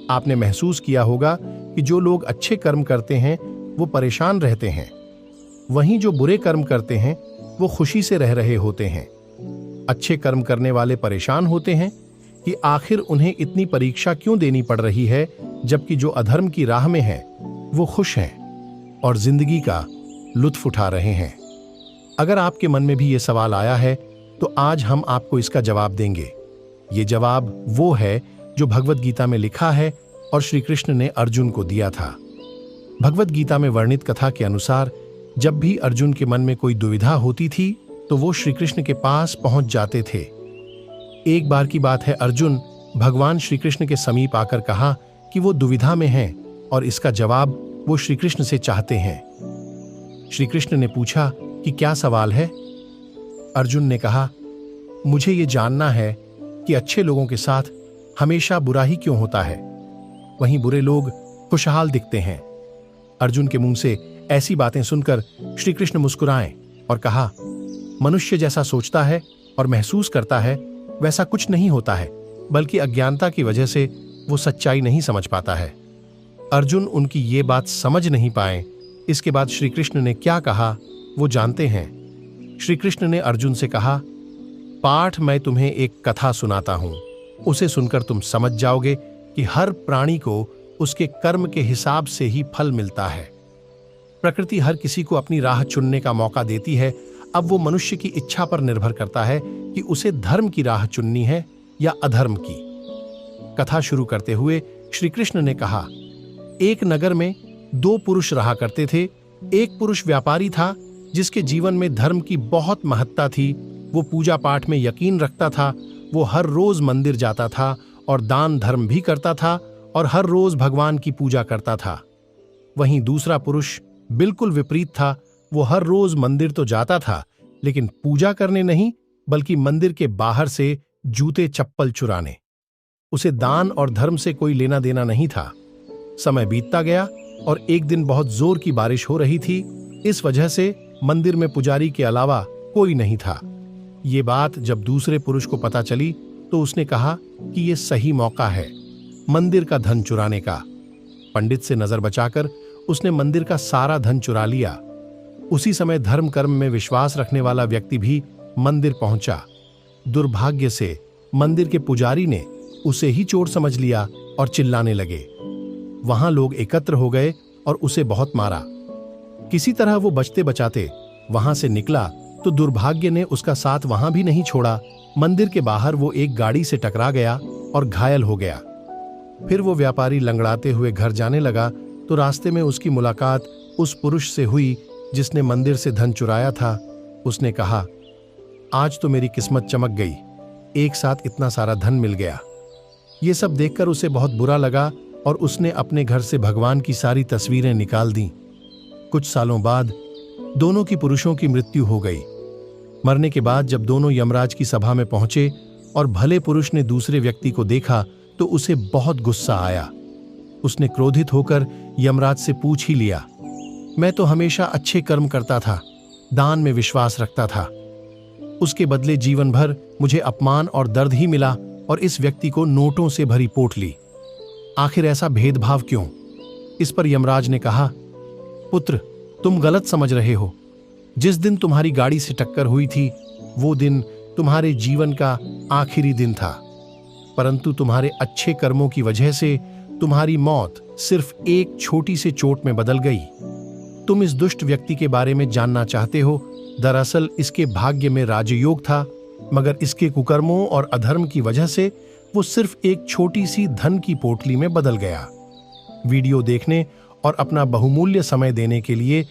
आपने महसूस किया होगा कि जो लोग अच्छे कर्म करते हैं वो परेशान रहते हैं, वहीं जो बुरे कर्म करते हैं वो खुशी से रह रहे होते हैं। अच्छे कर्म करने वाले परेशान होते हैं कि आखिर उन्हें इतनी परीक्षा क्यों देनी पड़ रही है, जबकि जो अधर्म की राह में हैं वो खुश हैं और जिंदगी का लुत्फ उठा रहे हैं। अगर आपके मन में भी ये सवाल आया है तो आज हम आपको इसका जवाब देंगे। ये जवाब वो है जो भगवत गीता में लिखा है और श्री कृष्ण ने अर्जुन को दिया था। भगवत गीता में वर्णित कथा के अनुसार जब भी अर्जुन के मन में कोई दुविधा होती थी तो वो श्री कृष्ण के पास पहुंच जाते थे। एक बार की बात है, अर्जुन भगवान श्री कृष्ण के समीप आकर कहा कि वो दुविधा में हैं और इसका जवाब वो श्री कृष्ण से चाहते हैं। श्री कृष्ण ने पूछा कि क्या सवाल है? अर्जुन ने कहा, मुझे ये जानना है कि अच्छे लोगों के साथ हमेशा बुरा ही क्यों होता है, वहीं बुरे लोग खुशहाल दिखते हैं। अर्जुन के मुंह से ऐसी बातें सुनकर श्री कृष्ण मुस्कुराए और कहा, मनुष्य जैसा सोचता है और महसूस करता है वैसा कुछ नहीं होता है, बल्कि अज्ञानता की वजह से वो सच्चाई नहीं समझ पाता है। अर्जुन उनकी ये बात समझ नहीं पाए। इसके बाद श्री कृष्ण ने क्या कहा वो जानते हैं। श्री कृष्ण ने अर्जुन से कहा, पाठ मैं तुम्हें एक कथा सुनाता हूं, उसे सुनकर तुम समझ जाओगे कि हर प्राणी को उसके कर्म के हिसाब से ही फल मिलता है। प्रकृति हर किसी को अपनी राह चुनने का मौका देती है। अब वो मनुष्य की इच्छा पर निर्भर करता है कि उसे धर्म की राह चुननी है या अधर्म की। कथा शुरू करते हुए श्री कृष्ण ने कहा, एक नगर में दो पुरुष रहा करते थे। एक पुरुष व्यापारी था जिसके जीवन में धर्म की बहुत महत्ता थी। वो पूजा पाठ में यकीन रखता था। वो हर रोज मंदिर जाता था और दान धर्म भी करता था और हर रोज भगवान की पूजा करता था। वहीं दूसरा पुरुष बिल्कुल विपरीत था। वो हर रोज मंदिर तो जाता था लेकिन पूजा करने नहीं, बल्कि मंदिर के बाहर से जूते चप्पल चुराने। उसे दान और धर्म से कोई लेना देना नहीं था। समय बीतता गया और एक दिन बहुत जोर की बारिश हो रही थी। इस वजह से मंदिर में पुजारी के अलावा कोई नहीं था। ये बात जब दूसरे पुरुष को पता चली तो उसने कहा कि ये सही मौका है मंदिर का धन चुराने का। पंडित से नजर बचाकर उसने मंदिर का सारा धन चुरा लिया। उसी समय धर्म कर्म में विश्वास रखने वाला व्यक्ति भी मंदिर पहुंचा। दुर्भाग्य से मंदिर के पुजारी ने उसे ही चोर समझ लिया और चिल्लाने लगे। वहां लोग एकत्र हो गए और उसे बहुत मारा। किसी तरह वो बचते बचाते वहां से निकला तो दुर्भाग्य ने उसका साथ वहां भी नहीं छोड़ा। मंदिर के बाहर वो एक गाड़ी से टकरा गया और घायल हो गया। फिर वो व्यापारी लंगड़ाते हुए घर जाने लगा तो रास्ते में उसकी मुलाकात उस पुरुष से हुई जिसने मंदिर से धन चुराया था। उसने कहा, आज तो मेरी किस्मत चमक गई, एक साथ इतना सारा धन मिल गया। ये सब देखकर उसे बहुत बुरा लगा और उसने अपने घर से भगवान की सारी तस्वीरें निकाल दी। कुछ सालों बाद दोनों की पुरुषों की मृत्यु हो गई। मरने के बाद जब दोनों यमराज की सभा में पहुंचे और भले पुरुष ने दूसरे व्यक्ति को देखा तो उसे बहुत गुस्सा आया। उसने क्रोधित होकर यमराज से पूछ ही लिया, मैं तो हमेशा अच्छे कर्म करता था, दान में विश्वास रखता था। उसके बदले जीवन भर मुझे अपमान और दर्द ही मिला और इस व्यक्ति को नोटों से भरी पोटली। आखिर ऐसा भेदभाव क्यों? इस पर यमराज ने कहा, पुत्र, तुम गलत समझ रहे हो। जिस दिन तुम्हारी गाड़ी से टक्कर हुई थी वो दिन तुम्हारे जीवन का आखिरी दिन था, परंतु तुम्हारे अच्छे कर्मों की वजह से तुम्हारी मौत सिर्फ एक छोटी सी चोट में बदल गई। तुम इस दुष्ट व्यक्ति के बारे में जानना चाहते हो। दरअसल इसके भाग्य में राजयोग था, मगर इसके कुकर्मों और अधर्म की वजह से वो सिर्फ एक छोटी सी धन की पोटली में बदल गया। वीडियो देखने और अपना बहुमूल्य समय देने के लिए